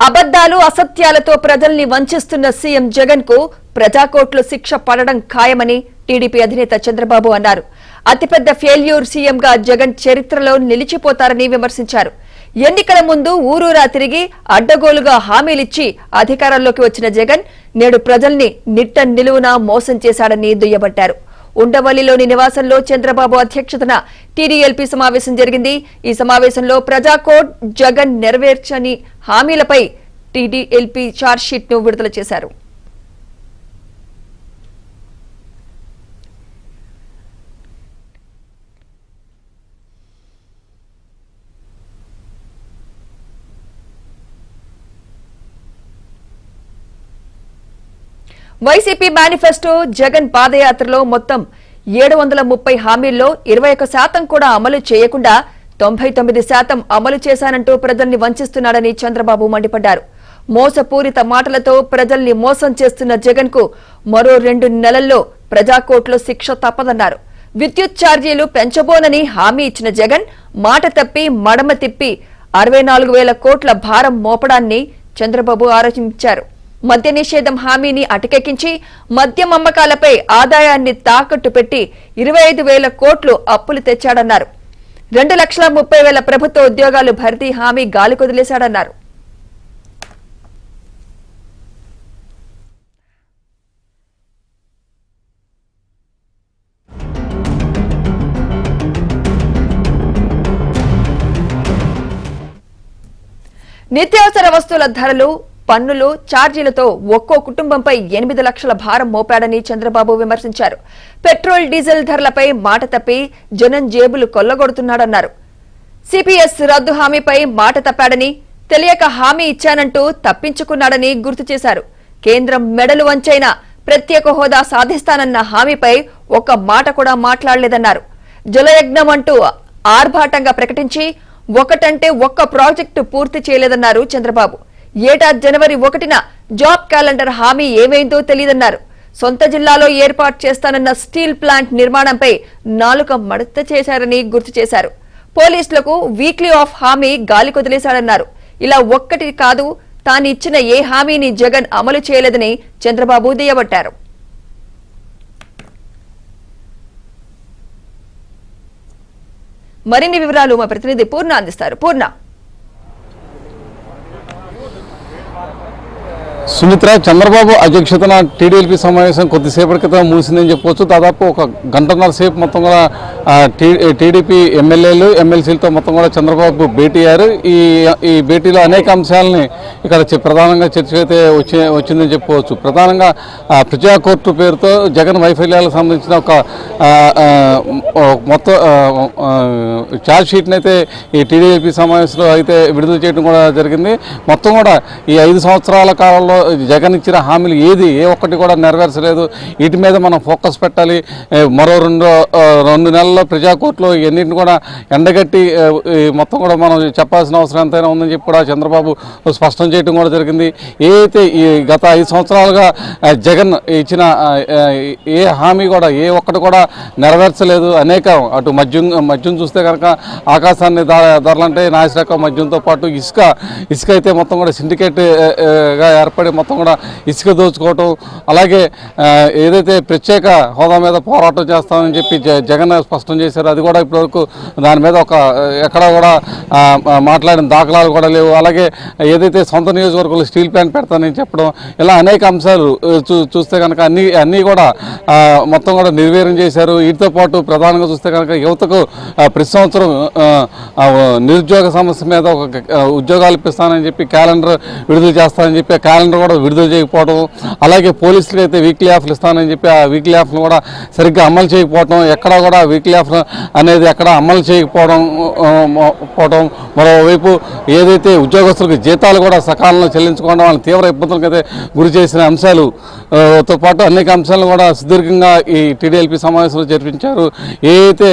అబద్దాలు అసత్యాలతో ప్రజల్ని వంచిస్తున్న సీఎం జగన్ కు ప్రజాకోర్టులో శిక్ష పడడం ఖాయమని టీడీపీ అధినేత చంద్రబాబు అన్నారు. అతిపెద్ద ఫెయిల్యూర్ సీఎంగా జగన్ చరిత్రలో నిలిచిపోతారని విమర్శించారు. ఎన్నికల ముందు ఊరూరా తిరిగి అడ్డగోలుగా హామీలిచ్చి అధికారంలోకి వచ్చిన జగన్ నేడు ప్రజల్ని నిట్ట నిలువునా మోసం చేశాడని దుయ్యబట్టారు. ఉండవల్లిలోని నివాసంలో చంద్రబాబు అధ్యక్షతన టీడీఎల్పీ సమావేశం జరిగింది. ఈ సమావేశంలో ప్రజాకోర్టు జగన్ నెరవేర్చని హామీలపై టీడీఎల్పీ ఛార్జ్షీట్ ను విడుదల చేశారు. వైసీపీ మేనిఫెస్టో జగన్ పాదయాత్రలో మొత్తం 730 హామీల్లో 21% కూడా అమలు చేయకుండా 99% అమలు చేశానంటూ ప్రజల్ని వంచిస్తున్నాడని చంద్రబాబు మండిపడ్డారు. మోసపూరిత మాటలతో ప్రజల్ని మోసం చేస్తున్న జగన్ కు మరో 2 నెలల్లో ప్రజాకోర్టులో శిక్ష తప్పదన్నారు. విద్యుత్ ఛార్జీలు పెంచబోనని హామీ ఇచ్చిన జగన్ మాట తప్పి మడమ తిప్పి 64,000 కోట్ల భారం మోపడాన్ని చంద్రబాబు ఆరోపించారు. మద్య నిషేధం హామీని అటకెక్కించి మద్యం అమ్మకాలపై ఆదాయాన్ని తాకట్టు పెట్టి 25,000 కోట్లు అప్పులు తెచ్చాడన్నారు. 2,30,000 ప్రభుత్వ ఉద్యోగాలు భర్తీ హామీ గాలికొదిలేశాడన్నారు. నిత్యావసర వస్తువుల ధరలు పన్నులు ఛార్జీలతో ఒక్కో కుటుంబంపై 8 లక్షల భారం మోపాడని చంద్రబాబు విమర్శించారు. పెట్రోల్ డీజిల్ ధరలపై మాట తప్పి జనం జేబులు కొల్లగొడుతున్నాడన్నారు. సిపిఎస్ రద్దు హామీపై మాట తప్పాడని, తెలియక హామీ ఇచ్చానంటూ తప్పించుకున్నాడని గుర్తు చేశారు. కేంద్రం మెడలు వంచైన ప్రత్యేక హోదా సాధిస్తానన్న హామీపై ఒక్క మాట కూడా మాట్లాడలేదన్నారు. జలయజ్ఞం అంటూ ఆర్భాటంగా ప్రకటించి ఒకటంటే ఒక్క ప్రాజెక్టు పూర్తి చేయలేదన్నారు చంద్రబాబు. ఏటా జనవరి 1న జాబ్ క్యాలెండర్ హామీ ఏమైందో తెలియదన్నారు. సొంత జిల్లాలో ఏర్పాటు చేస్తానన్న స్టీల్ ప్లాంట్ నిర్మాణంపై నాలుక మడత చేశారని గుర్తు చేశారు. పోలీసులకు వీక్లీ ఆఫ్ హామీ గాలి కొదిలేశాడన్నారు. ఇలా ఒక్కటి కాదు, తాను ఇచ్చిన ఏ హామీని జగన్ అమలు చేయలేదని చంద్రబాబు దుయ్యబట్టారు. మరిన్ని వివరాలు మా ప్రతినిధి పూర్ణ అందిస్తారు. పూర్ణ. సుమిత్ర, చంద్రబాబు అధ్యక్షతన టీడీఎల్పీ సమావేశం కొద్దిసేపటి క్రితం ముగిసిందని చెప్పవచ్చు. దాదాపు ఒక గంటన్నర సేపు మొత్తం కూడా టీడీపీ ఎమ్మెల్యేలు ఎమ్మెల్సీలతో మొత్తం కూడా చంద్రబాబు భేటీ అయ్యారు. ఈ భేటీలో అనేక అంశాలని ఇక్కడ ప్రధానంగా చర్చ అయితే వచ్చిందని చెప్పుకోవచ్చు. ప్రధానంగా ప్రజాకోర్టు పేరుతో జగన్ వైఫల్యాలకు సంబంధించిన ఒక మొత్తం ఛార్జ్షీట్ని అయితే ఈ టీడీఎల్పీ సమావేశంలో అయితే విడుదల చేయడం కూడా జరిగింది. మొత్తం కూడా ఈ 5 సంవత్సరాల కాలంలో జగన్ ఇచ్చిన హామీలు ఏ ఒక్కటి కూడా నెరవేర్చలేదు. వీటి మీద మనం ఫోకస్ పెట్టాలి. మరో రెండు నెలల్లో ప్రజాకోర్టులో ఎన్నింటిని కూడా ఎండగట్టి మొత్తం కూడా మనం చెప్పాల్సిన అవసరం ఎంతైనా ఉందని చెప్పి కూడా చంద్రబాబు స్పష్టం చేయడం కూడా జరిగింది. ఏదైతే ఈ గత 5 సంవత్సరాలుగా జగన్ ఇచ్చిన ఏ హామీ కూడా ఏ ఒక్కటి కూడా నెరవేర్చలేదు. అనేక అటు మద్యం చూస్తే కనుక ఆకాశాన్ని ధరలంటే నాసిరకం మద్యంతో పాటు ఇసుక అయితే మొత్తం కూడా సిండికేట్గా ఏర్పడి మొత్తం కూడా ఇసుక దోచుకోవటం, అలాగే ఏదైతే ప్రత్యేక హోదా మీద పోరాటం చేస్తామని చెప్పి జగన్ స్పష్టం చేశారు. అది కూడా ఇప్పటివరకు దాని మీద ఎక్కడ కూడా మాట్లాడిన దాఖలాలు కూడా లేవు. అలాగే ఏదైతే సొంత నియోజకవర్గంలో స్టీల్ ప్లాంట్ పెడతానని చెప్పడం, ఇలా అనేక అంశాలు చూస్తే కనుక అన్నీ కూడా మొత్తం కూడా నిర్వీర్యం చేశారు. వీటితో పాటు ప్రధానంగా చూస్తే కనుక యువతకు ప్రతి సంవత్సరం నిరుద్యోగ సమస్య మీద ఒక ఉద్యోగాలు ఇప్పిస్తానని చెప్పి క్యాలెండర్ విడుదల చేస్తానని చెప్పి క్యాలెండర్ కూడా విడుదల చేయకపోవడం, అలాగే పోలీసులకు అయితే వీక్లీ ఆఫ్లు ఇస్తానని చెప్పి ఆ వీక్లీ ఆఫ్ను కూడా సరిగ్గా అమలు చేయకపోవడం, ఎక్కడా కూడా వీక్లీ ఆఫ్ అనేది ఎక్కడ అమలు చేయకపోవడం. మరోవైపు ఏదైతే ఉద్యోగస్తులకు జీతాలు కూడా సకాలంలో చెల్లించుకోవడం, వాళ్ళని తీవ్ర ఇబ్బందులకు అయితే గురి చేసిన అంశాలతో పాటు అనేక అంశాలను కూడా సుదీర్ఘంగా ఈ టీడీఎల్పీ సమావేశంలో చర్చించారు. ఏదైతే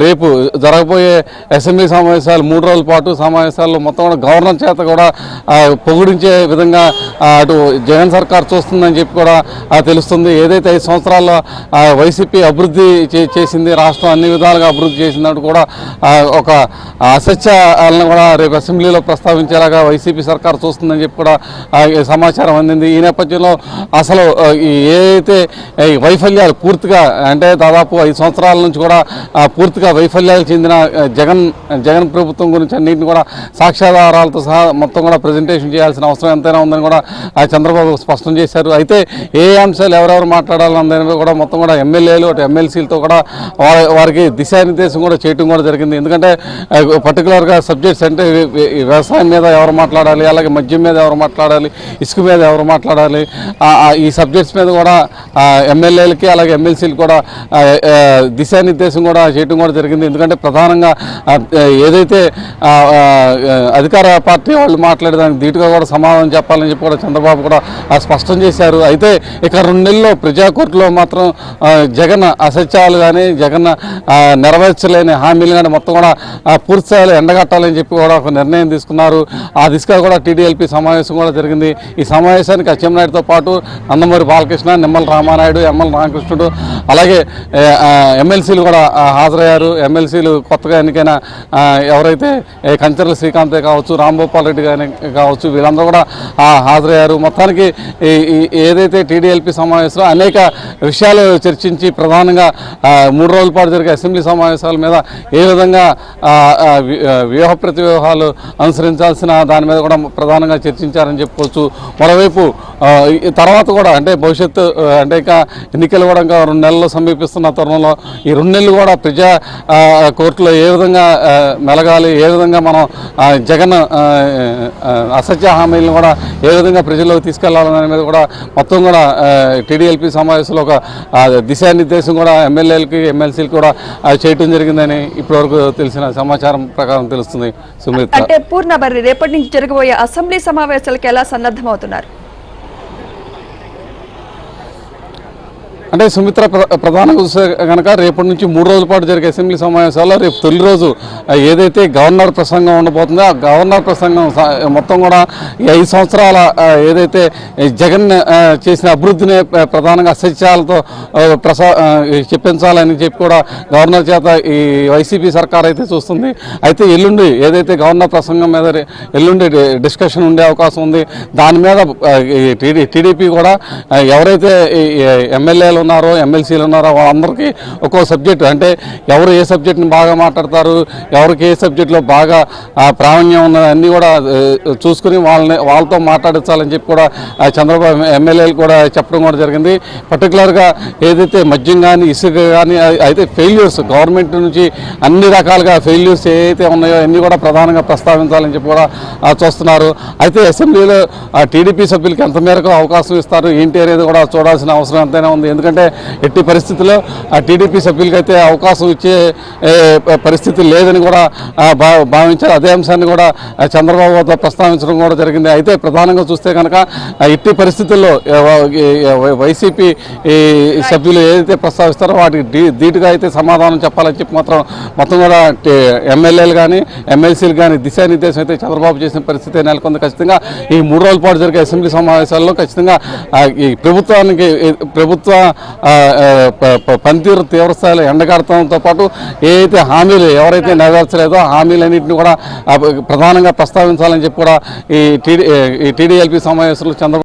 రేపు జరగబోయే అసెంబ్లీ సమావేశాలు 3 రోజుల పాటు సమావేశాల్లో మొత్తం కూడా గవర్నర్ చేత కూడా పొగిడించే విధంగా అటు జగన్ సర్కార్ చూస్తుందని చెప్పి కూడా తెలుస్తుంది. ఏదైతే 5 సంవత్సరాల్లో వైసీపీ అభివృద్ధి చేసింది, రాష్ట్రం అన్ని విధాలుగా అభివృద్ధి చేసిందంటూ కూడా ఒక అసత్యాలను కూడా రేపు అసెంబ్లీలో ప్రస్తావించేలాగా లాగా వైసీపీ సర్కార్ చూస్తుందని చెప్పి కూడా ఈ సమాచారం అందింది. ఈ నేపథ్యంలో అసలు ఏదైతే ఈ వైఫల్యాలు పూర్తిగా అంటే దాదాపు 5 సంవత్సరాల నుంచి కూడా పూర్తిగా వైఫల్యాలు చెందిన జగన్ ప్రభుత్వం గురించి అన్నింటిని కూడా సాక్ష్యాధారాలతో సహా మొత్తం కూడా ప్రజెంటేషన్ చేయాల్సిన అవసరం ఎంతైనా ఉందని కూడా చంద్రబాబు స్పష్టం చేశారు. అయితే ఏ అంశాలు ఎవరెవరు మాట్లాడాలన్నది కూడా మొత్తం కూడా ఎమ్మెల్యేలు అటు ఎమ్మెల్సీలతో కూడా వారికి దిశానిర్దేశం కూడా చేయడం కూడా జరిగింది. ఎందుకంటే పర్టికులర్గా సబ్జెక్ట్స్ అంటే వ్యవసాయం మీద ఎవరు మాట్లాడాలి, అలాగే మద్యం మీద ఎవరు మాట్లాడాలి, ఇసుక మీద ఎవరు మాట్లాడాలి, ఈ సబ్జెక్ట్స్ మీద కూడా ఎమ్మెల్యేలకి అలాగే ఎమ్మెల్సీలు కూడా దిశానిర్దేశం కూడా చేయడం కూడా జరిగింది. ఎందుకంటే ప్రధానంగా ఏదైతే అధికార పార్టీ వాళ్ళు మాట్లాడేదానికి ధీటుగా కూడా సమాధానం చెప్పాలని చెప్పి కూడా చంద్రబాబు కూడా స్పష్టం చేశారు. అయితే ఇక 2 నెలల్లో ప్రజాకోర్టులో మాత్రం జగన్ అసత్యాలు కానీ జగన్ నెరవేర్చలేని హామీలు కానీ మొత్తం కూడా పూర్తి స్థాయిలో ఎండగట్టాలని చెప్పి కూడా ఒక నిర్ణయం తీసుకున్నారు. ఆ దిశగా కూడా టీడీఎల్పీ సమావేశం కూడా జరిగింది. ఈ సమావేశానికి అచ్చెన్నాయుడుతో పాటు నందమూరి బాలకృష్ణ, నిమ్మల రామానాయుడు, ఎమ్మల రామకృష్ణుడు అలాగే ఎమ్మెల్సీలు కూడా హాజరయ్యారు. ఎమ్మెల్సీలు కొత్తగా ఎన్నికైన ఎవరైతే కంచర్ల శ్రీకాంతే కావచ్చు, రాంభూపాల్ రెడ్డి గారి కావచ్చు, వీళ్ళందరూ కూడా హాజరయ్యారు. మొత్తానికి ఏదైతే టీడీఎల్పీ సమావేశంలో అనేక విషయాలు చర్చించి ప్రధానంగా 3 రోజుల పాటు జరిగే అసెంబ్లీ సమావేశాల మీద ఏ విధంగా వ్యూహ ప్రతివ్యూహాలు అనుసరించాల్సిన దాని మీద కూడా ప్రధానంగా చర్చించారని చెప్పుకోవచ్చు. మరోవైపు తర్వాత కూడా అంటే భవిష్యత్తు అంటే ఇంకా ఎన్నికలు కూడా ఇంకా 2 నెలలు సమీపిస్తున్న తరుణంలో ఈ 2 నెలలు కూడా ప్రజా కోర్టులో ఏ విధంగా మెలగాలి, ఏ విధంగా మనం జగన్ అసత్య హామీలను కూడా ఏ విధంగా ప్రజల్లోకి తీసుకెళ్లాలనే మీద కూడా మొత్తం కూడా టీడీఎల్పీ సమావేశంలో ఒక దిశానిర్దేశం కూడా ఎమ్మెల్యేలకి ఎమ్మెల్సీలకు కూడా చేయటం జరిగిందని ఇప్పటివరకు తెలిసిన సమాచారం ప్రకారం తెలుస్తుంది. సుమిత్ర, అంటే పూర్ణ మరి రేపటి నుంచి జరగబోయే అసెంబ్లీ సమావేశాలకు ఎలా సన్నద్ధమవుతున్నారు? అంటే సుమిత్ర, ప్రధానంగా చూస్తే కనుక రేపటి నుంచి 3 రోజుల పాటు జరిగే అసెంబ్లీ సమావేశాల్లో రేపు తొలి రోజు ఏదైతే గవర్నర్ ప్రసంగం ఉండబోతుందో ఆ గవర్నర్ ప్రసంగం మొత్తం కూడా ఈ 5 సంవత్సరాల ఏదైతే జగన్ చేసిన అభివృద్ధిని ప్రధానంగా అసత్యాలతో చెప్పించాలని చెప్పి కూడా గవర్నర్ చేత ఈ వైసీపీ సర్కార్ అయితే చూస్తుంది. అయితే ఎల్లుండి ఏదైతే గవర్నర్ ప్రసంగం మీద ఎల్లుండి డిస్కషన్ ఉండే అవకాశం ఉంది. దాని మీద టీడీపీ కూడా ఎవరైతే ఎమ్మెల్యేలు ఉన్నారో ఎమ్మెల్సీలు ఉన్నారో వాళ్ళందరికీ ఒక్కో సబ్జెక్టు అంటే ఎవరు ఏ సబ్జెక్ట్ని బాగా మాట్లాడతారు, ఎవరికి ఏ సబ్జెక్టులో బాగా ప్రావీణ్యం ఉన్నది అన్నీ కూడా చూసుకుని వాళ్ళతో మాట్లాడించాలని చెప్పి కూడా చంద్రబాబు ఎమ్మెల్యేలు కూడా చెప్పడం కూడా జరిగింది. పర్టికులర్గా ఏదైతే మద్యం కానీ ఇసుక కానీ అయితే ఫెయిల్యూర్స్ గవర్నమెంట్ నుంచి అన్ని రకాలుగా ఫెయిల్యూర్స్ ఏవైతే ఉన్నాయో అన్నీ కూడా ప్రధానంగా ప్రస్తావించాలని చెప్పి కూడా చూస్తున్నారు. అయితే అసెంబ్లీలో టీడీపీ సభ్యులకి ఎంత మేరకు అవకాశం ఇస్తారు ఏంటి అనేది కూడా చూడాల్సిన అవసరం ఎంతైనా ఉంది. ఎందుకంటే ఎట్టి పరిస్థితుల్లో ఆ టీడీపీ సభ్యులకి అయితే అవకాశం ఇచ్చే పరిస్థితి లేదని కూడా భావించారు. అదే అంశాన్ని కూడా చంద్రబాబుతో ప్రస్తావించడం కూడా జరిగింది. అయితే ప్రధానంగా చూస్తే కనుక ఎట్టి పరిస్థితుల్లో వైసీపీ సభ్యులు ఏదైతే ప్రస్తావిస్తారో వాటికి ధీటుగా అయితే సమాధానం చెప్పాలని చెప్పి మొత్తం కూడా ఎమ్మెల్యేలు కానీ ఎమ్మెల్సీలు కానీ దిశానిర్దేశం అయితే చంద్రబాబు చేసిన పరిస్థితి నెలకొంది. ఖచ్చితంగా ఈ 3 రోజుల పాటు జరిగే అసెంబ్లీ సమావేశాల్లో ఖచ్చితంగా ఈ ప్రభుత్వ పనితీరు తీవ్రస్థాయిలో ఎండగడటంతో పాటు ఏదైతే హామీలు ఎవరైతే నెరవేర్చలేదో హామీలన్నింటినీ కూడా ప్రధానంగా ప్రస్తావించాలని చెప్పి కూడా ఈ టీడీఎల్పీ సమావేశంలో చంద్రబాబు